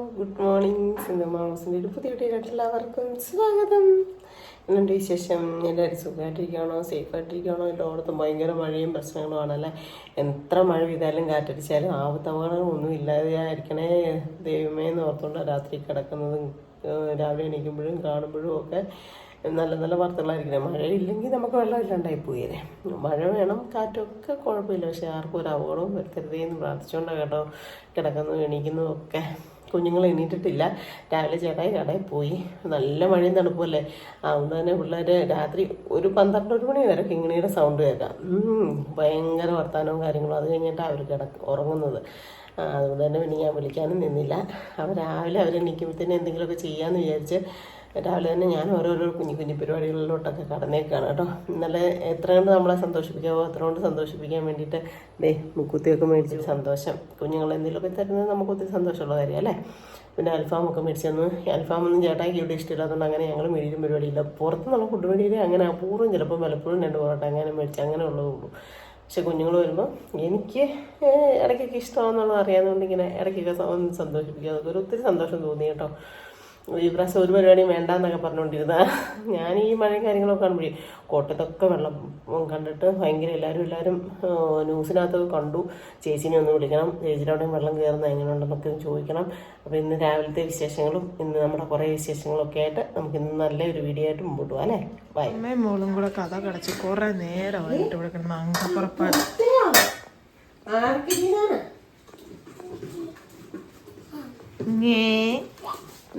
Good morning. സിന്ധുമാസിൻ്റെ ഒരു പുതിയ വീഡിയോയിലോട്ട് എല്ലാവർക്കും സ്വാഗതം. എന്നുണ്ട് വിശേഷം? എല്ലാവരും സുഖമായിട്ടിരിക്കുകയാണോ, സേഫായിട്ടിരിക്കുകയാണോ? എല്ലായിടത്തും ഭയങ്കര മഴയും പ്രശ്നങ്ങളുമാണല്ലേ. എത്ര മഴ പെയ്താലും കാറ്റടിച്ചാലും ആപത്തപകടങ്ങളൊന്നും ഇല്ലാതെയായിരിക്കണേ ദൈവമേ എന്ന് ഓർത്തുകൊണ്ട് രാത്രി കിടക്കുന്നതും രാവിലെ എണീക്കുമ്പോഴും കാണുമ്പോഴും ഒക്കെ നല്ല നല്ല വാർത്തകളായിരിക്കണം. മഴയില്ലെങ്കിൽ നമുക്ക് വെള്ളം ഇല്ലാണ്ടായി പോയേ. മഴ വേണം, കാറ്റൊക്കെ കുഴപ്പമില്ല, പക്ഷെ ആർക്കും ഒരു അപകടവും വരുത്തരുതേ എന്ന് പ്രാർത്ഥിച്ചുകൊണ്ടാണ് കേട്ടോ കിടക്കുന്നതും എണീക്കുന്നതും ഒക്കെ. കുഞ്ഞുങ്ങൾ എണീറ്റിട്ടില്ല. രാവിലെ ചേട്ടായി കടയിൽ പോയി. നല്ല മഴയും തണുപ്പല്ലേ, അതുകൊണ്ട് തന്നെ പിള്ളേർ രാത്രി ഒരു 12 മണി വരെ കിങ്ങിണിയുടെ സൗണ്ട് കേൾക്കാം. ഭയങ്കര വർത്തമാനവും കാര്യങ്ങളും. അത് കഴിഞ്ഞിട്ട് അവർ ഉറങ്ങുന്നത്. അതുകൊണ്ട് തന്നെ പിന്നെ ഞാൻ വിളിക്കാനും നിന്നില്ല. രാവിലെ അവരെണീക്കുമ്പോഴത്തേനും എന്തെങ്കിലുമൊക്കെ ചെയ്യാമെന്ന് വിചാരിച്ച് രാവിലെ തന്നെ ഞാൻ ഓരോരോ കുഞ്ഞു കുഞ്ഞു പരിപാടികളിലോട്ടൊക്കെ കടന്നേക്കാണ് കേട്ടോ. ഇന്നലെ എത്ര കൊണ്ട് നമ്മളെ സന്തോഷിപ്പിക്കാമോ അത്ര കൊണ്ട് സന്തോഷിപ്പിക്കാൻ വേണ്ടിയിട്ട് മുക്കുത്തിയൊക്കെ മേടിച്ചൊരു സന്തോഷം. കുഞ്ഞുങ്ങൾ എന്തെങ്കിലുമൊക്കെ തരുന്നത് നമുക്ക് ഒത്തിരി സന്തോഷമുള്ള കാര്യമല്ലേ. പിന്നെ അൽഫാമൊക്കെ മേടിച്ചു തന്നു. അൽഫാമൊന്നും ചേട്ടായിക്ക് ഇവിടെ ഇഷ്ടമില്ലാത്തതുകൊണ്ട് അങ്ങനെ ഞങ്ങൾ മേടിക്കും പരിപാടിയില്ല. പുറത്തുനിന്നുള്ള ഫുഡ് മേടിയിൽ അങ്ങനെ അപൂർവം ചിലപ്പോൾ പലപ്പോഴും 2 പൊറോട്ട അങ്ങനെ മേടിച്ച് അങ്ങനെ ഉള്ളതുള്ളൂ. പക്ഷെ കുഞ്ഞുങ്ങൾ വരുമ്പോൾ എനിക്ക് ഇടയ്ക്കൊക്കെ ഇഷ്ടമാണെന്നുള്ളത് അറിയാവുന്നതുകൊണ്ട് ഇങ്ങനെ ഇടയ്ക്കൊക്കെ സന്തോഷിപ്പിക്കുക. അതൊക്കെ ഒത്തിരി സന്തോഷം തോന്നി കേട്ടോ. ഈ പ്രാവശ്യം ഒരു പരിപാടിയും വേണ്ടാന്നൊക്കെ പറഞ്ഞുകൊണ്ടിരുന്ന ഞാൻ ഈ മഴയും കാര്യങ്ങളൊക്കെ കാണുമ്പോഴേ കോട്ടത്തൊക്കെ വെള്ളം കണ്ടിട്ട് ഭയങ്കര എല്ലാവരും ന്യൂസിനകത്തൊക്കെ കണ്ടു. ചേച്ചീനെ ഒന്ന് വിളിക്കണം, ചേച്ചിയുടെ അവിടെയും വെള്ളം കയറുന്ന എങ്ങനെയുണ്ടെന്നൊക്കെ ചോദിക്കണം. അപ്പോൾ ഇന്ന് രാവിലത്തെ വിശേഷങ്ങളും ഇന്ന് നമ്മുടെ കുറേ വിശേഷങ്ങളൊക്കെ ആയിട്ട് നമുക്ക് ഇന്ന് നല്ലൊരു വീഡിയോ ആയിട്ട് മുമ്പോട്ട് പോകാം അല്ലേ. ബൈ. അമ്മയും മോളും കൂടെ കഥ കടച്ച് കുറെ നേരമായിട്ട് ഇവിടെ കിടന്ന് അങ്കപ്പുറപ്പാട്.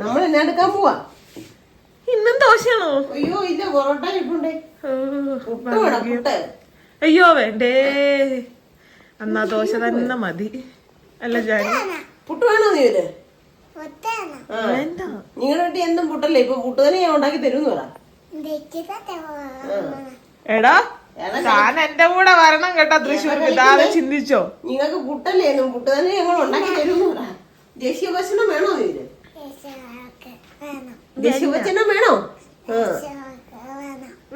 നമ്മൾ എന്നെ എടുക്കാൻ പോവാ. ഇന്നും ദോശയാണോ? അയ്യോ ഇല്ല, പൊറോട്ട ഇരിപ്പുണ്ടേ. അയ്യോ വേണ്ടേ, എന്നാ ദോശ തന്നെ മതി. അല്ല ജാനി പുട്ട് വേണോ? നീ വേണ്ട, നിങ്ങളുടെ വീട്ടിൽ എന്തും പുട്ടല്ലേ. ഇപ്പൊ പുട്ട് തന്നെ ഞാൻ ഉണ്ടാക്കി തരുമെന്ന് പറ. എടാ താൻ എന്റെ കൂടെ വരണം കേട്ടോ തൃശ്ശൂർക്ക്. താഴെ ചിന്തിച്ചോ, നിങ്ങൾക്ക് പുട്ടല്ലേ എന്നും പുട്ട് തന്നെ ഞങ്ങൾ ഉണ്ടാക്കി തരുമെന്ന് പറ. ദേശീയ ഭക്ഷണം വേണോ? നീര് ദേശീയ ഭക്ഷണം വേണോ?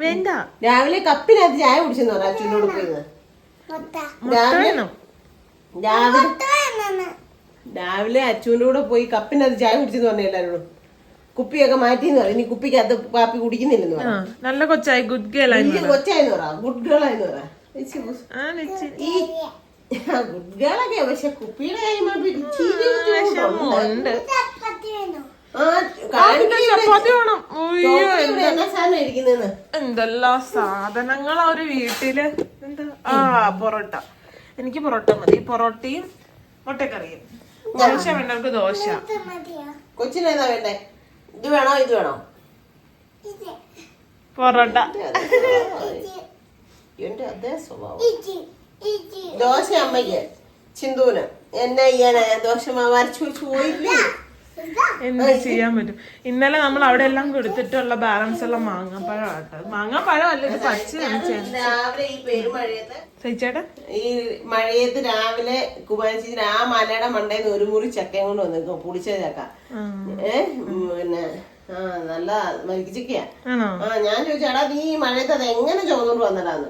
വേണ്ട. രാവിലെ കപ്പിനകത്ത് ചായ കുടിച്ചെന്ന് പറ അച്ഛനോട് പോയി. രാവിലെ അച്ഛൻ്റെ കൂടെ പോയി കപ്പിനകത്ത് ചായ കുടിച്ചെന്ന് പറഞ്ഞു എല്ലാവരോടും. കുപ്പിയൊക്കെ മാറ്റിന്ന് പറ. ഇനി കുപ്പിക്കകത്ത് കാപ്പി കുടിക്കുന്നില്ലെന്ന് പറ. നല്ല കൊച്ചായി, ഗുഡ് ഗേൾ കൊച്ചായെന്ന് പറ, ഗുഡ് ഗേളായെന്ന് പറ. ഗുഡ് ഗേളൊക്കെ പക്ഷെ കുപ്പിയുടെ കാര്യം എന്തെല്ലാം സാധനങ്ങളാ ഒരു വീട്ടില്. പൊറോട്ട, എനിക്ക് പൊറോട്ട മതി. പൊറോട്ടയും മുട്ടക്കറിയും. ദോശ വേണ്ടവർക്ക് ദോശ. കൊച്ചിനേതാ വേണ്ടേ? ഇത് വേണോ ഇത് വേണോ? പൊറോട്ട. എന്റെ അതേ സ്വഭാവം. ദോശ അമ്മയ്ക്ക്, ചിന്തൂന്. എന്നാ ചെയ്യാനാ? ദോശ മാവരച്ചു വെച്ച് പോയില്ലേ? എന്ത് ചെയ്യാൻ പറ്റും. ഇന്നലെ നമ്മൾ അവിടെ എല്ലാം കൊടുത്തിട്ടുള്ള ബാലൻസ് ഉള്ള മാങ്ങാപ്പഴം ആട്ടോ. മാങ്ങാപ്പഴം അല്ല, ഇത് പച്ച. രാവിലെ ഈ പെരുമഴയത്ത് സഹിച്ചേട്ടാ, ഈ മഴയത്ത് രാവിലെ കുമാരിച്ചി ആ മലയുടെ മണ്ടേന്ന് ഒരു മുറി ചക്കയും കൊണ്ട് വന്നിരിക്കും. പുളിച്ച ചക്ക. പിന്നെ നല്ല മരിക്കച്ചക്കയാ. ഞാൻ ചോദിച്ചാടാ നീ ഈ മഴയത്ത് അത് എങ്ങനെ ചോന്നോണ്ട് വന്നടാന്ന്.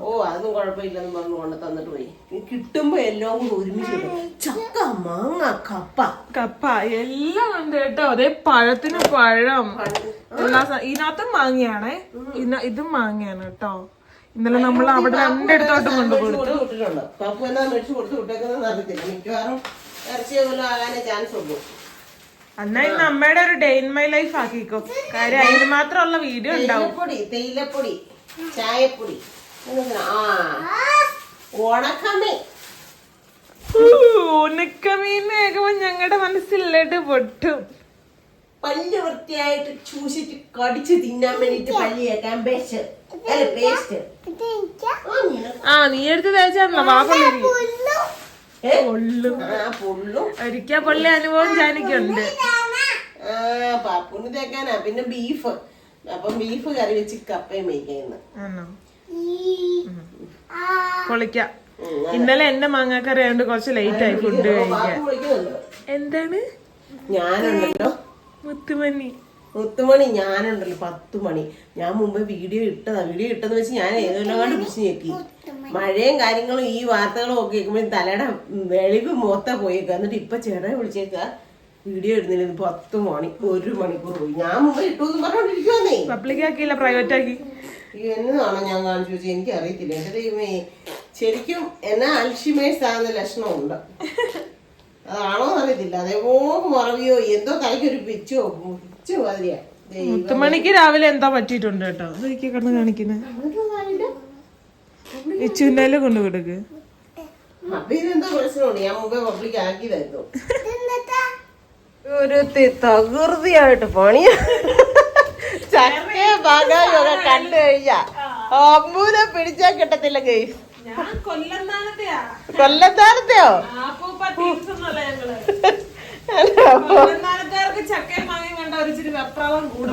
ഓ അതൊന്നും കുഴപ്പമില്ലെന്ന് പറഞ്ഞു കൊണ്ട് തന്നിട്ട് പോയി. കിട്ടുമ്പോ എല്ലാം കൂടെ ഒരുമിച്ച് ചക്ക, മാങ്ങ, കപ്പ എല്ലാം ഉണ്ട് കേട്ടോ. അതേ പഴത്തിന് പഴം, എല്ലാ ഇതിനകത്തും മാങ്ങയാണേ. ഇതും മാങ്ങയാണ് കേട്ടോ. ഇന്നലെ നമ്മൾ അവിടെ രണ്ടിടത്തോട്ടും കൊണ്ടുകൊടുത്തു. പപ്പു എന്നാ മേടിച്ചു കൊടുത്തു വിട്ടേക്കുന്ന അറിയത്തില്ല. മിക്കവാറും ഇറച്ചിയെ പോലും ആകാനേ ചാൻസ് ഉള്ളൂ. എന്നാ ഇന്ന് അമ്മയുടെ ഒരു ഡേ ഇൻ മൈ ലൈഫ് ആക്കിക്കോ. കാര്യം അതിന് മാത്രമുള്ള വീഡിയോ ഉണ്ടാവും. തേയിലപ്പൊടി, ചായപ്പൊടി, ഉണക്കമീൻ കേൾക്കുമ്പോ ഞങ്ങളുടെ മനസ്സിലിട്ട് പൊട്ടും. പല്ല് വൃത്തിയായിട്ട് ചൂസിട്ട് കടിച്ച് തിന്നാൻ വേണ്ടിട്ട് പല്ല് കേൾക്കാൻ പേസ്റ്റ്. നീ എടുത്ത് തേച്ചാണല്ലോ വാപ്പള്ളി. ഒരിക്കൽ പൊള്ളി അനുഭവം ജാനിക്കുണ്ട്. പാപ്പുന് തേക്കാനാ. പിന്നെ ബീഫ്, അപ്പം ബീഫ് കറി വെച്ച് കപ്പയും മേയ്ക്കുന്നു. പൊളിക്കാം. ഇന്നലെ എന്റെ മാങ്ങാക്കറി ആയതുകൊണ്ട് കുറച്ച് ലേറ്റ് ആയി ഫുഡ് കഴിക്കാൻ. എന്താണ് ഞാനുണ്ടല്ലോ മുത്തുമണി മുത്തുമണി ഞാനുണ്ടല്ലോ 10 മണി. ഞാൻ മുമ്പ് വീഡിയോ ഇട്ടെന്ന് വെച്ച് ഞാൻ ഏതെല്ലാം പിടിച്ച് ഞെക്കി. മഴയും കാര്യങ്ങളും ഈ വാർത്തകളും ഒക്കെ കേൾക്കുമ്പോൾ തലയുടെ വെളിവ് മൊത്തം പോയേക്കുക. എന്നിട്ട് ഇപ്പൊ ചേട്ടനെ വിളിച്ചേക്ക വീഡിയോ ഇടുന്നില്ല. 10 മണി 1 മണിക്കൂർ പോയി. ഞാൻ മുമ്പ് ഇട്ടു എന്ന് പറഞ്ഞോണ്ടിരിക്കുവന്നേ. പബ്ലിക് ആക്കിയില്ല, പ്രൈവറ്റ് ആക്കി. എന്നതാണോ ഞാൻ കാണിച്ചു വെച്ചാൽ എനിക്ക് അറിയത്തില്ല. എന്റെ ദൈവമേ, ശരിക്കും എന്നാ അൽഷിമേഴ്സ് ആകുന്ന ലക്ഷണമുണ്ട്. അതാണോ അറിയത്തില്ല. അതേപോലെ മറവിയോ എന്തോ തലയ്ക്കൊരു പിച്ചോ മാതിരിയാ. മുത്തുമണിക്ക് രാവിലെ എന്താ പറ്റിയിട്ടുണ്ട് കേട്ടോ. അതൊക്കെ കിടന്ന് കാണിക്കുന്നത് ഇച്ചുവിന്റെ കൊണ്ട് കൊടുക്ക്. അപ്പൊ ഇതെന്തോ പ്രശ്നമുണ്ട്. ഞാൻ മുമ്പേ പബ്ലിക് ആക്കിയതായിരുന്നു. ഒരു തകൃതിയായിട്ട് പണിയാ. ചക്കയെ ഭാഗമൊക്കെ കണ്ടു കഴിഞ്ഞാ അമ്മൂനെ പിടിച്ചാ കിട്ടത്തില്ല. ഗെയ്സ് കൊല്ലത്താനത്തെയോ?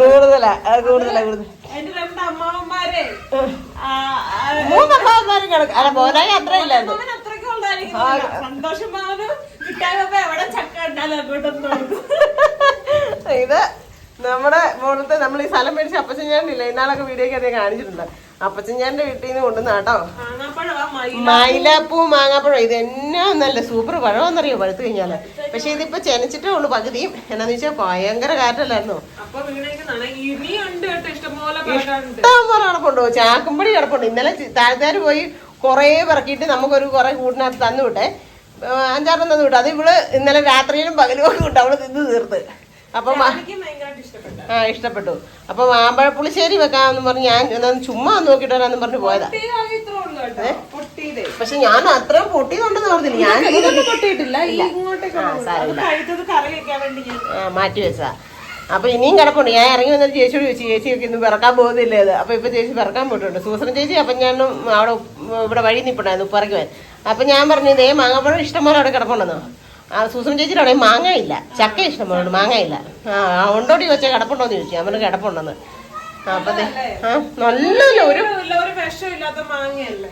കൂടുതലാ കൂടുതലാ. 3 അമ്മാവന്മാരും കിടക്കും. അല്ല പോരായി അത്ര ഇല്ലായിരുന്നു. ഇത് നമ്മുടെ മുകളിലത്തെ നമ്മൾ ഈ സ്ഥലം മേടിച്ച അപ്പച്ചൻചാണ്ടില്ല, ഇന്നാളൊക്കെ വീഡിയോക്ക് അതേ കാണിച്ചിട്ടുണ്ട്. അപ്പച്ചൻചാന്റെ വീട്ടിൽ നിന്ന് കൊണ്ടുവന്ന കേട്ടോ മൈലാപ്പൂ മാങ്ങാപ്പഴം. ഇത് എന്നാ നല്ല സൂപ്പർ പഴമെന്നറിയോ പഴുത്ത് കഴിഞ്ഞാല്. പക്ഷെ ഇതിപ്പോ ചെനച്ചിട്ടേ ഉള്ളു പകുതിയും. എന്നാന്ന് വെച്ചാൽ ഭയങ്കര കാറ്റല്ലായിരുന്നോ. ഇഷ്ടം പോലെ കിടപ്പുണ്ടോ, ചാക്കുംപടി കിടപ്പുണ്ട്. ഇന്നലെ താഴ്ത്താര് പോയി കൊറേ പറക്കിയിട്ട് നമുക്കൊരു കുറെ കൂടിനകത്ത് തന്നു വിട്ടെ, 5-6 തന്നു വിട്ടു. അത് ഇവള് ഇന്നലെ രാത്രിയിലും പകലും ഒക്കെ വിട്ടു അവള് തിന്ന് തീർത്ത്. അപ്പൊ ഇഷ്ടപ്പെട്ടു. അപ്പൊ മാമ്പഴ പുളിശ്ശേരി വെക്കാന്ന് പറഞ്ഞ് ഞാൻ ചുമ്മാ നോക്കിട്ട് വരാന്ന് പറഞ്ഞു പോയതാ. പക്ഷെ ഞാൻ അത്രയും പൊട്ടിയതുണ്ടെന്ന് പറഞ്ഞില്ല. ഞാൻ മാറ്റി വെച്ചാ. അപ്പൊ ഇനിയും കിടപ്പുണ്ട്. ഞാൻ ഇറങ്ങി വന്നിട്ട് ചേച്ചിയോട് ചോദിച്ചു, ചേച്ചിയൊക്കെ ഇന്ന് പിറക്കാൻ പോകുന്നില്ലേ അത്. അപ്പൊ ഇപ്പൊ ചേച്ചി പിറക്കാൻ പോയിട്ടുണ്ട്, സൂസൻ ചേച്ചി. അപ്പൊ ഞാൻ അവിടെ ഇവിടെ വഴി നിൽപ്പുണ്ടായിരുന്നു പിറക്കുവാൻ. അപ്പൊ ഞാൻ പറഞ്ഞു ഇതേ മാങ്ങാപ്പഴം ഇഷ്ടംപോലെ അവിടെ കിടപ്പുണ്ടെന്നോ. സൂസൻ ചേച്ചിയുടെ അവിടെ മാങ്ങ ഇല്ല, ചക്ക ഇഷ്ടംപോലെ, മാങ്ങ ഇല്ല. ഉണ്ടോടി വെച്ചാൽ കിടപ്പുണ്ടോന്ന് ചോദിച്ചു. അവന് കിടപ്പുണ്ടെന്ന്. അപ്പൊ നല്ലല്ലോ ഒരു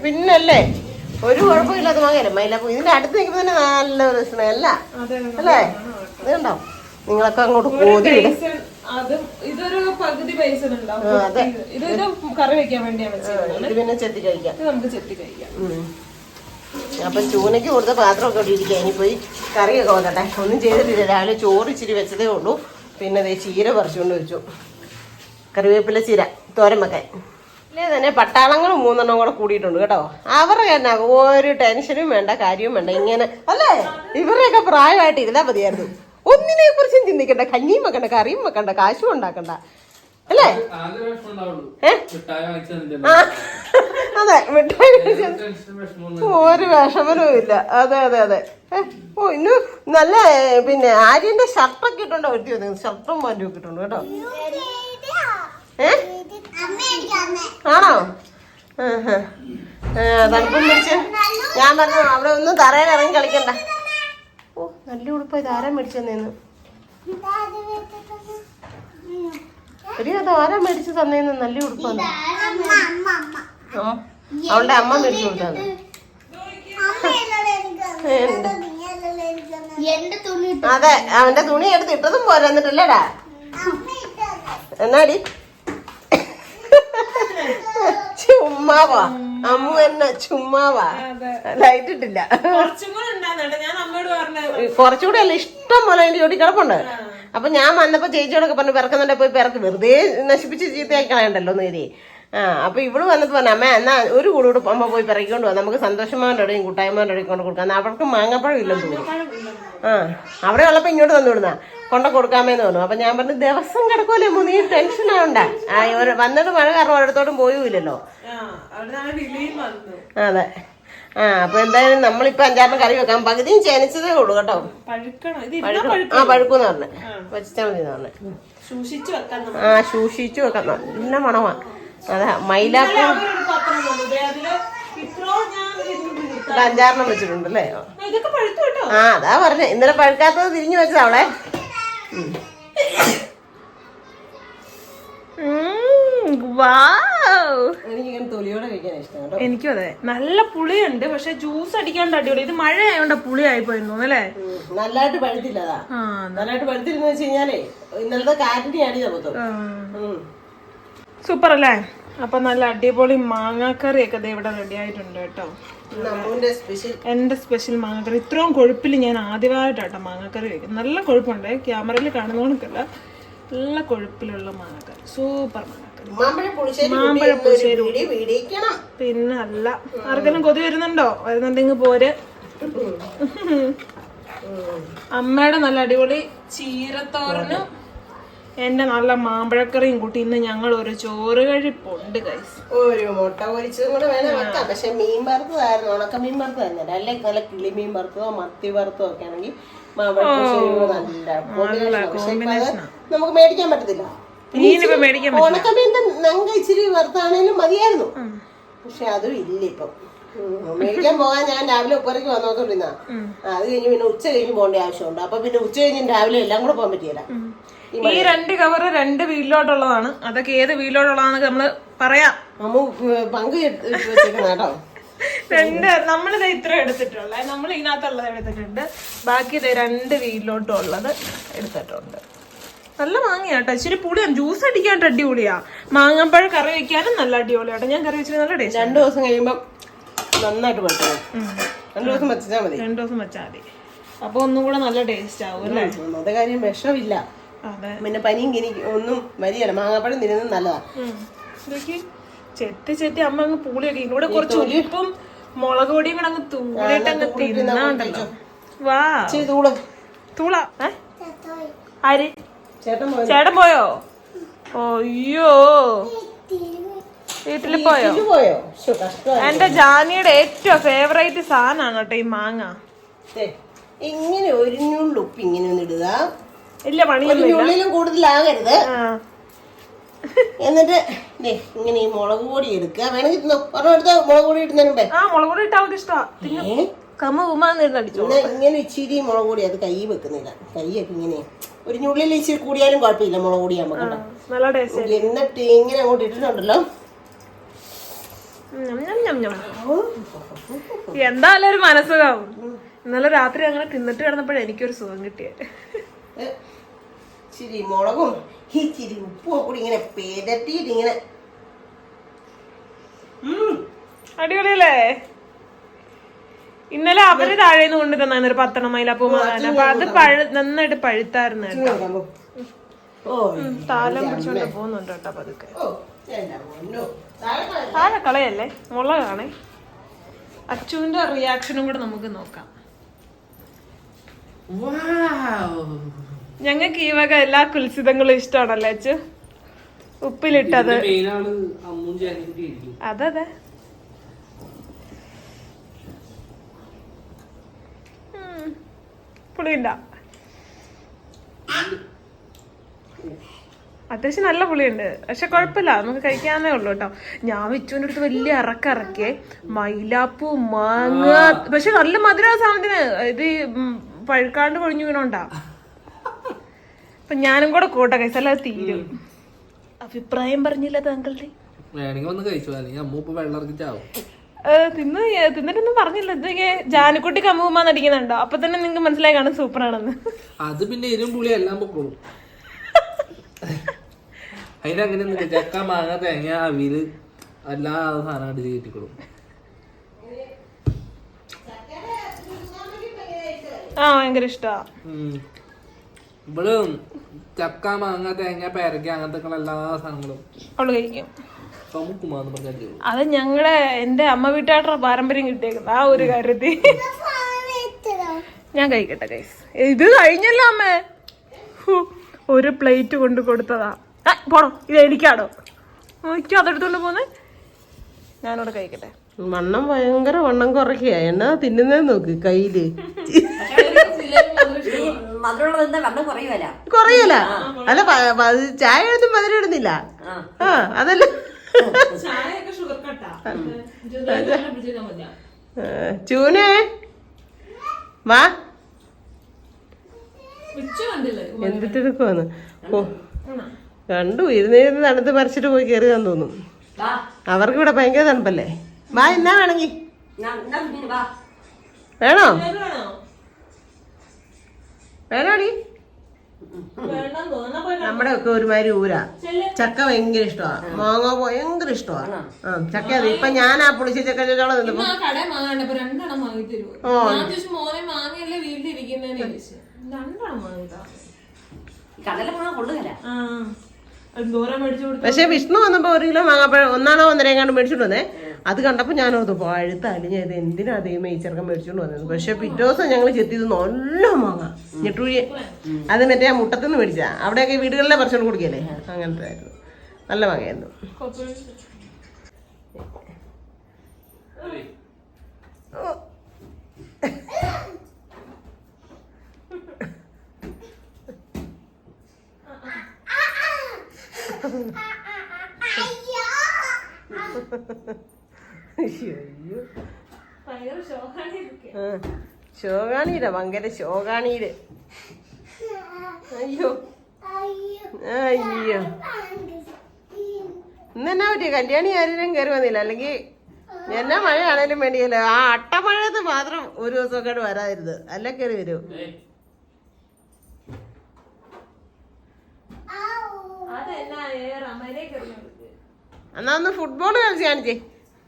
പിന്നല്ലേ ഒരു കുഴപ്പമില്ലാത്ത മാങ്ങയല്ലേ മൈലാപ്പൂ. ഇതിന്റെ അടുത്ത് നിൽക്കുമ്പോ തന്നെ നല്ല രസമല്ല അല്ലേ. ഇത് കണ്ടോ നിങ്ങളൊക്കെ അങ്ങോട്ട് കോതി വിടും. ഇത് പിന്നെ ചെത്തി കഴിക്കാം. അപ്പൊ ചൂനയ്ക്ക് കൊടുത്ത പാത്രമൊക്കെ ഇട്ടിരിക്കുക. ഇനി പോയി കറിയൊക്കെ വന്നട്ടെ. ഒന്നും ചെയ്തിട്ടില്ല. രാവിലെ ചോറ് ഇച്ചിരി വെച്ചതേ ഉള്ളൂ. പിന്നെ അതേ ചീര പറിച്ചുകൊണ്ട് വെച്ചു, കറിവേപ്പില ചീര തോരൻ വെക്കാൻ. അല്ലേ തന്നെ പട്ടാളങ്ങൾ 3 കൂടെ കൂടിയിട്ടുണ്ട് കേട്ടോ. അവരുടെ തന്നെ ഒരു ടെൻഷനും വേണ്ട, കാര്യവും വേണ്ട. ഇങ്ങനെ അല്ലേ ഇവരുടെയൊക്കെ പ്രായമായിട്ട് ഇരുന്നാ മതിയായിരുന്നു. ഒന്നിനെ കുറിച്ചും ചിന്തിക്കണ്ട, കഞ്ഞിയും വെക്കണ്ട, കറിയും വെക്കണ്ട, കാശും ഉണ്ടാക്കണ്ട അല്ലേ. അതെ മിഠായി ഒരു വിഷമനവും ഇല്ല. അതെ അതെ അതെ. ഓ ഇന്ന് നല്ല പിന്നെ ആര്യന്റെ ഷർട്ടൊക്കെ ഇട്ടുണ്ടോ? ഒരുത്തി ഷർട്ടും പാൻറ്റും ഒക്കെ ഇട്ടുണ്ട് കേട്ടോ. ആണോ? തണുപ്പും പിടിച്ച് ഞാൻ പറഞ്ഞു അവിടെ ഒന്നും തറയിൽ ഇറങ്ങി കളിക്കണ്ട. ഓ നല്ല ഉടുപ്പാ. ഇത് ആരാ മേടിച്ചു തന്നേന്ന്? അത് ആരാ മേടിച്ചു തന്നേന്ന്? നല്ല ഉടുപ്പാണ്. അവളുടെ അമ്മ മേടിച്ചു കൊടുത്താണ്. അതെ അവന്റെ തുണി എടുത്ത് ഇട്ടതും പോരാ. എന്നിട്ടല്ലേടാ എന്നാടി ചുമ്മാവാ അമ്മു എന്നെ ചുമ്മാവാ. ലൈറ്റ് ഇട്ടില്ല. കുറച്ചുകൂടെ അല്ല, ഇഷ്ടം പോലെ അതിന്റെ ചോട്ടി കിടപ്പുണ്ട്. അപ്പൊ ഞാൻ വന്നപ്പോ ചേച്ചിയോടൊക്കെ പറഞ്ഞു പിറക്കുന്നുണ്ടെ പോയി പിറക്ക്, വെറുതെ നശിപ്പിച്ച് ചീത്തയാക്കി കളയണ്ടല്ലോ എന്ന് കരുതി. അപ്പൊ ഇവള് വന്നിട്ട് പറഞ്ഞു അമ്മ എന്നാ ഒരു കൂടെ അമ്മ പോയി പിറക്കിക്കൊണ്ട് പോകാം, നമുക്ക് സന്തോഷമാരുടെ ഇടയും കൂട്ടായ്മാരുടെ ഇടയിൽ കൊണ്ട് കൊടുക്കാം. അവർക്ക് മാങ്ങാപ്പഴം ഇല്ലെന്ന് തോന്നുന്നു. അവിടെ ഉള്ളപ്പോ ഇങ്ങോട്ട് തന്നു വിടുന്ന കൊണ്ട കൊടുക്കാമേന്ന് തോന്നുന്നു. അപ്പൊ ഞാൻ പറഞ്ഞു ദിവസം കിടക്കുമല്ലേ നീ ടെൻഷൻ ആവണ്ട. വന്നിട്ട് മഴ കാരണം ഒരിടത്തോട്ടും പോയുമില്ലല്ലോ. അതെ. അപ്പൊ എന്തായാലും നമ്മളിപ്പോ 5-6 കറി വെക്കാം. പകുതിയും ചേനച്ചതേ ഉള്ളൂ കേട്ടോ. പഴുക്കൂന്ന് പറഞ്ഞേ വെച്ചാ മതി പറഞ്ഞേ. സൂക്ഷിച്ചു വെക്കാം. നല്ല മണമാ. അതെ മൈലാപ്പൂ 5-6 വെച്ചിട്ടുണ്ട് അല്ലേ. അതാ പറഞ്ഞേ ഇന്നലെ പഴുക്കാത്തത് തിരിഞ്ഞു വെച്ചതാ അവളെ. എനിക്കിങ്ങനെ തൊലിയോടെ കഴിക്കാൻ ഇഷ്ടം കേട്ടോ. എനിക്കും അതെ. നല്ല പുളിയുണ്ട്, പക്ഷെ ജ്യൂസ് അടിക്കാണ്ട് അടിപൊളി. ഇത് മഴ ആയതുകൊണ്ട് പുളി ആയി പോയിരുന്നു അല്ലേ? നല്ലതായിട്ട് പഴുത്തില്ലതാ. നല്ലതായിട്ട് പഴുത്തില്ലെന്ന് വെച്ച് കഴിഞ്ഞാലേ ഇന്നലത്തെ കാറ്റിന്റെ അടിയാ മൊത്തം. സൂപ്പർ അല്ലേ? അപ്പൊ നല്ല അടിപൊളി മാങ്ങാക്കറിയൊക്കെ ഇവിടെ റെഡി ആയിട്ടുണ്ട് കേട്ടോ. എന്റെ സ്പെഷ്യൽ മാങ്ങാക്കറി. ഇത്രയും കൊഴുപ്പിൽ ഞാൻ ആദ്യമായിട്ടാട്ടോ മാങ്ങാക്കറി വെക്കുന്നത്. നല്ല കൊഴുപ്പുണ്ട്, ക്യാമറയിൽ കാണുന്നോണക്കല്ല, നല്ല കൊഴുപ്പിലുള്ള മാങ്ങാക്കറി. സൂപ്പർ മാങ്ങാക്കറി. മാമ്പഴ പുളിശ്ശേരി. പിന്നെ അല്ല, ആർക്കെങ്കിലും കൊതി വരുന്നുണ്ടെങ്കിൽ പോര്. അമ്മയുടെ നല്ല അടിപൊളി ചീരത്തോരനും എന്റെ നല്ല മാമ്പഴക്കറിയും കൂട്ടി ഇന്ന് ഞങ്ങൾ ഒരു ചോറ് കഴിപ്പുണ്ട് ഗൈസ്. ഒരു മുട്ട പൊരിച്ചതും കൂടെ വേണം വെക്കാം. പക്ഷെ മീൻ വറുത്തതായിരുന്നു, ഉണക്ക മീൻ വറുത്തത് തന്നെ. അല്ലെങ്കിൽ നല്ല കിളി മീൻ വറുത്തതോ മത്തി വറുത്തതോ ഒക്കെ ആണെങ്കിൽ നമുക്ക് മേടിക്കാൻ പറ്റത്തില്ല. ഉണക്കമീൻ ഞങ്ങൾ ഇച്ചിരി വറുത്താണേലും മതിയായിരുന്നു. പക്ഷെ അതും ഇല്ല ഇപ്പം. മേടിക്കാൻ പോകാൻ ഞാൻ രാവിലെ ഉപ്പറയ്ക്ക് വന്നോണ്ടിരുന്ന. അത് കഴിഞ്ഞ് പിന്നെ ഉച്ച കഴിഞ്ഞ് പോകേണ്ട ആവശ്യമുണ്ട്. അപ്പൊ പിന്നെ ഉച്ച കഴിഞ്ഞ് രാവിലെ എല്ലാം കൂടെ പോകാൻ പറ്റിയല്ല. ഈ 2 കവറ് 2 വീട്ടിലോട്ടുള്ളതാണ്. അതൊക്കെ ഏത് വീട്ടിലോട്ടുള്ളതാണെന്ന് നമ്മള് പറയാം. പങ്ക് കേട്ടോ. നമ്മളിത് ഇത്ര എടുത്തിട്ടുള്ള, നമ്മൾ ഇതിനകത്തുള്ളത് എടുത്തിട്ടുണ്ട്. ബാക്കി 2 വീട്ടിലോട്ടുള്ളത് എടുത്തിട്ടുണ്ട്. നല്ല മാങ്ങയാട്ടോ, ഇച്ചിരി പുളിയാണ്. ജ്യൂസ് അടിക്കാണ്ട് അടിപൊളിയാ. മാങ്ങാപ്പഴം കറി വെക്കാനും നല്ല അടിപൊളിയാട്ടോ. ഞാൻ കറി വെച്ചിട്ട് നല്ല ടേസ്റ്റ്. 2 ദിവസം കഴിയുമ്പോ നന്നായിട്ട് പറ്റും. 2 ദിവസം വെച്ചാൽ മതി. 2 ദിവസം വെച്ചാൽ മതി. അപ്പൊ ഒന്നും കൂടെ നല്ല ടേസ്റ്റ് ആവും അല്ലേ? അത് കാര്യം വിഷമില്ല. പിന്നെ പനിയും കിനിക്കും ഒന്നും വരികയല്ല. മാങ്ങാപ്പഴം തിരുന്നത് നല്ലതാ. ചെത്തി അമ്മ അങ്ങ് പൂളിയൊക്കെ ഇവിടെ കുറച്ച് ഉപ്പും മുളക് പൊടിയും കൂടെ അങ്ങ് തൂളിയിട്ട് അങ്ങ് തിന്നാണ്ടല്ലോ. വാ തൂള. ആര്? ചേട്ടൻ പോയോ? അയ്യോ, വീട്ടില് പോയോ? എന്റെ ജാനിയുടെ ഏറ്റവും ഫേവറേറ്റ് സാധനമാണ് കേട്ടോ ഈ മാങ്ങ. ഇങ്ങനെ ഒരു ഉപ്പ് ഇങ്ങനെ ഒന്ന് ഇടുക. ഇല്ല, പണിയൊന്നും കൂടുതലാകരുത്. എന്നിട്ട് ഇങ്ങനെ ഈ മുളക് പൊടി എടുക്കുക. വേണമെങ്കിൽ മുളക് പൊടി ഇടുന്നതിന് മുമ്പേ മുളക് പൊടി ഇട്ട അവൾക്ക് ഇഷ്ടമാണ്. ഇങ്ങനെ ഇച്ചിരി മുളക് പൊടി അത് കൈ വെക്കുന്നില്ല. കൈയൊക്കെ ഇങ്ങനെ ഒരു ഞുള്ളിൽ ഇച്ചിരി കൂടിയാലും കുഴപ്പമില്ല മുളക് പൊടി നമുക്ക്. എന്നിട്ട് ഇങ്ങനെ അങ്ങോട്ട് ഇട്ടിട്ടുണ്ടല്ലോ. എന്തായാലും ഒരു മനസ്സുഖം. ഇന്നലെ രാത്രി അങ്ങനെ തിന്നിട്ട് കിടന്നപ്പോഴേ എനിക്കൊരു സുഖം കിട്ടിയത്. ഇച്ചിരി മുളകും ഇച്ചിരി ഉപ്പും കൂടി ഇങ്ങനെ പെരട്ടിയിട്ട് ഇങ്ങനെ അടിപൊളിയല്ലേ? ഇന്നലെ അവര് താഴേന്ന് കൊണ്ടു തന്നായിരുന്നു ഒരു 10 മൈലാപ്പൂ മാങ്ങാൻ. അപ്പൊ അത് നന്നായിട്ട് പഴുത്തായിരുന്നു കേട്ടോ. താലം പിടിച്ചോണ്ട് പോകുന്നുണ്ട് കേട്ടോ പതുക്കെ. താഴെ കളയല്ലേ, മുളകാണേ. അച്ചുവിന്റെ റിയാക്ഷനും കൂടെ നമുക്ക് നോക്കാം. ഞങ്ങൾക്ക് ഈ വക എല്ലാ കുൽസിതങ്ങളും ഇഷ്ടമാണല്ലേ അച്ചു? ഉപ്പിലിട്ടത്. അതെ പുളിയുണ്ട, അത്യാവശ്യം നല്ല പുളിയുണ്ട്. പക്ഷെ കുഴപ്പമില്ല, നമുക്ക് കഴിക്കാന്നേ ഉള്ളു കേട്ടോ. ഞാൻ വിച്ചുവിന്റെ അടുത്ത് വലിയ ഇറക്കിറക്കിയേ മൈലാപ്പൂ മാങ്ങ. പക്ഷെ നല്ല മധുര സാധനത്തിന്. ഇത് പഴുക്കാണ്ട് കൊഴിഞ്ഞു വീണോണ്ടാ. അപ്പൊ ഞാനും കൂടെ കൂട്ട കൈസല്ല തീരും. അഭിപ്രായം പറഞ്ഞില്ല താങ്കളുടെ? തിന്നിട്ടൊന്നും പറഞ്ഞില്ല. ഇതൊക്കെ ജാനക്കുട്ടിക്ക് അമ്മൂമ്മ നടിക്കുന്നുണ്ടോ? അപ്പൊ തന്നെ നിങ്ങക്ക് മനസ്സിലായി കാണും സൂപ്പറാണെന്ന്. അത് പിന്നെ എരും പുളി എല്ലാം പൊക്കോളും. അതിനങ്ങനെ ചക്ക മാങ്ങ തേങ്ങ അവിയല് എല്ലാ സാധനം കയറ്റിക്കൊള്ളും. ഭയങ്കര ഇഷ്ടാ. ഇവള് ചക്ക മാങ്ങ തേങ്ങ പേരക്ക അങ്ങനത്തെ എല്ലാ സാധനങ്ങളും അവള് കഴിക്കും. അത് എന്റെ അമ്മ വീട്ടായിട്ടുള്ള പാരമ്പര്യം കിട്ടിയേക്കുന്നത് ആ ഒരു കാര്യത്തിൽ. ഞാൻ കഴിക്കട്ടെ ഗൈസ്. ഇത് കഴിഞ്ഞല്ലോ അമ്മേ. ഒരു പ്ലേറ്റ് കൊണ്ട് കൊടുത്തതാ. പോണോ, ഇത് എനിക്കാണോ? നോക്കിയോ അതെടുത്തോണ്ട് പോന്നെ. ഞാനിവിടെ കഴിക്കട്ടെ. വണ്ണം ഭയങ്കര വണ്ണം കുറയ്ക്കുക. എന്നാ തിന്നുന്നതെന്ന് നോക്ക് കയ്യില്. കുറയല. അല്ല ചായ എടുത്തും മധുരം ഇടുന്നില്ല. അതല്ല ചൂനേ വാ. എന്തിട്ടെടുക്കുവാന്ന് കണ്ടു. ഇരുന്നിരുന്ന് തണുത്ത് മറിച്ചിട്ട് പോയി കയറുകാന്ന് തോന്നും. അവർക്ക് ഇവിടെ ഭയങ്കര തണുപ്പല്ലേ. വാ എന്നാ വേണമെങ്കിൽ വേണോ വേണോടി. നമ്മുടെ ഒക്കെ ഒരുമാതിരി ഊരാ. ചക്ക ഭയങ്കര ഇഷ്ടമാണ്, മാങ്ങ ഭയങ്കര ഇഷ്ടമാണ്. ചക്ക അത് ഇപ്പൊ ഞാൻ ആ പുളിച്ച ചക്ക ചോളം നിന്നപ്പോ പക്ഷെ വിഷ്ണു വന്നപ്പോ 1 കിലോ മാങ്ങാപ്പഴം 1 1.5 എങ്ങാണ്ട് മേടിച്ചോണ്ട് വന്നേ. അത് കണ്ടപ്പോ ഞാനോർത്തു പഴുത്ത അലിഞ്ഞ ഇത് എന്തിനാ അതേമേ ഈ ചെറുക്കൻ മേടിച്ചോണ്ട് വന്നത്. പക്ഷെ പിറ്റേ ദിവസം ഞങ്ങൾ ചെത്തിയത് നല്ല മാങ്ങ ഞെട്ടുഴി. അത് മറ്റേ ആ മുട്ടത്തുനിന്ന് മേടിച്ചാ. അവിടെയൊക്കെ വീടുകളിലെ പറിച്ചോണ്ട് കൊടുക്കല്ലേ, അങ്ങനത്തെ ആയിരുന്നു. നല്ല മാങ്ങയായിരുന്നു. ശോകാണീര ഭയങ്കര ശോകാണീര്. അയ്യോ അയ്യോ ഇന്നെന്നാ പറ്റിയ കല്യാണി ആരും കയറി വന്നില്ല. അല്ലെങ്കിൽ എന്നാ മഴയാണേലും വേണ്ടിയല്ലോ. ആ അട്ടമഴയത്ത് മാത്രം ഒരു ദിവസമൊക്കെ വരാതിരുന്നത്, അല്ല കയറി വരൂ. എന്നാ ഒന്ന് ഫുട്ബോൾ കളിച്ച് കാണിച്ചേ.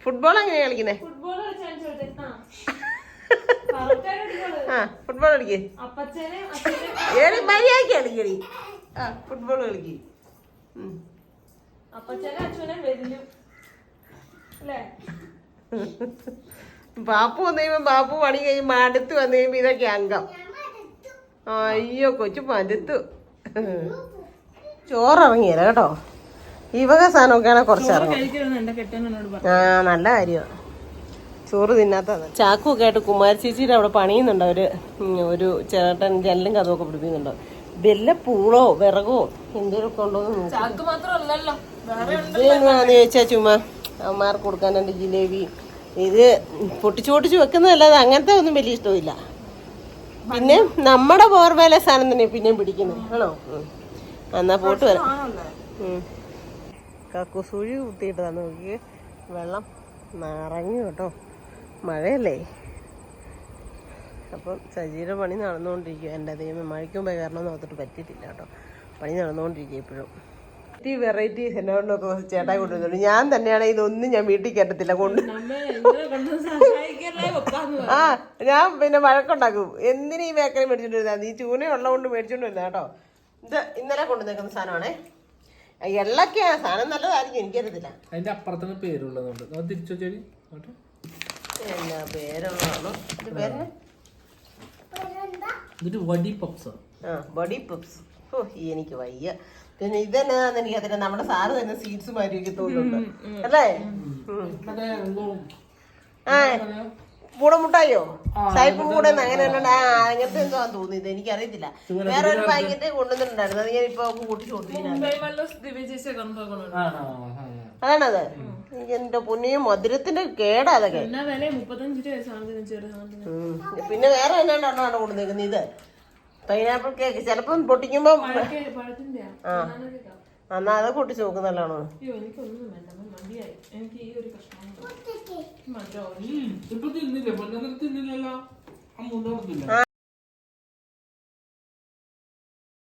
ഫുട്ബോൾ എങ്ങനെയാ കളിക്കുന്നേ? ആ ഫുട്ബോൾ കളിക്കേ. മര്യാദക്ക് കളിക്കടി. ആ ഫുട്ബോൾ കളിക്കേ. ബാപ്പു വന്നു കഴിയുമ്പോ ബാപ്പു പണി കഴിയുമ്പോ അടുത്ത് വന്നു കഴിയുമ്പോ ഇതൊക്കെ അംഗം. അയ്യോ കൊച്ചു മടുത്തു. ചോറിറങ്ങിയല്ല കേട്ടോ. ഈ വക സാധനമൊക്കെയാണ് കുറച്ചിറങ്ങും. ആ നല്ല കാര്യമാണ്. ചോറ് തിന്നാത്ത ചാക്കുമൊക്കെ ആയിട്ട് കുമാരി ചേച്ചിയുടെ അവിടെ പണിയുന്നുണ്ട് അവര്. ഒരു ചേട്ടൻ ജനലും കഥമൊക്കെ പിടിപ്പിക്കുന്നുണ്ടോ. വല്ല പൂളോ വിറകോ എന്തെങ്കിലുമൊക്കെ ഉണ്ടോന്ന് നോക്കി. ഇതെന്നാന്ന് ചോദിച്ചാ ചുമ്മാ അമ്മമാർക്ക് കൊടുക്കാനുണ്ട് ജിലേബി. ഇത് പൊട്ടിച്ചു പൊട്ടിച്ച് വെക്കുന്നതല്ലാതെ അങ്ങനത്തെ ഒന്നും വലിയ ഇഷ്ടമില്ല. പിന്നെ നമ്മുടെ പോർവേല സാധനം തന്നെ പിന്നെയും പിടിക്കുന്നത് ആണോ. എന്നാ പോട്ട് വരാം. കക്കുസൂഴി കുത്തിയിട്ടതാ നോക്കി. വെള്ളം നിറഞ്ഞു കേട്ടോ, മഴയല്ലേ. അപ്പം സജീയുടെ പണി നടന്നുകൊണ്ടിരിക്കുക. എൻ്റെ ദൈവം മഴയ്ക്ക് മുമ്പേ കയറണമെന്ന് ഓർത്തിട്ട് പറ്റിയിട്ടില്ല കേട്ടോ. പണി നടന്നുകൊണ്ടിരിക്കുക ഇപ്പോഴും. വെറൈറ്റീസ് എന്നെ കൊണ്ടൊക്കെ ചേട്ടായി കൊണ്ടുവരുന്നുണ്ട്. ഞാൻ തന്നെയാണ് ഇതൊന്നും ഞാൻ വീട്ടിൽ കയറ്റത്തില്ല കൊണ്ട്. ആ ഞാൻ പിന്നെ വഴക്കുണ്ടാക്കും. എന്തിനു ഈ ബേക്കറി മേടിച്ചോണ്ട് വരുന്നത്? നീ ചൂനയുള്ള കൊണ്ട് മേടിച്ചോണ്ട് വരുന്ന കേട്ടോ. ഇത് ഇന്നലെ കൊണ്ടുവന്നേക്കുന്ന സാധനമാണേ. എള്ളൊക്കെയാ സാധനം, നല്ലതായിരിക്കും. എനിക്കറിയത്തില്ല അതിന്റെ അപ്പുറത്തിന് പേരുള്ളതുകൊണ്ട് എന്നാ പേരുള്ളതാണോ ഇത് പേരിന്? Body puffs. ആ ബോഡി പപ്സ്. ഓ എനിക്ക് വയ്യ. പിന്നെ ഇതെന്നാന്ന് എനിക്കറിയില്ല. നമ്മുടെ സാറ് തന്നെ സീഡ്സ് മാറ്റി തോന്നുന്നുണ്ട് അല്ലേ. ആ പൂടമുട്ടായോ സായിപ്പും കൂടെ അങ്ങനെ അങ്ങനത്തെ എന്തോ തോന്നിയത് എനിക്കറിയത്തില്ല. വേറെ ഒരു പാക്കറ്റ് കൊണ്ടുവന്നിട്ടുണ്ടായിരുന്നു. അത് ഞാൻ ഇപ്പൊ കൂട്ടിച്ചു കൊടുത്തില്ല. അതാണത്. എന്റെ പൊന്നിയും മധുരത്തിന്റെ കേടാ അതൊക്കെ. പിന്നെ വേറെ എന്നാണ്ടാണ് കൊണ്ടുവന്നേക്കുന്നത്. ഇത് പൈനാപ്പിൾ കേക്ക്. ചിലപ്പം പൊട്ടിക്കുമ്പോ എന്നാ അത് പൊട്ടിച്ച് നോക്കുന്നല്ലാണോ. ഇപ്പൊ തിന്നില്ല,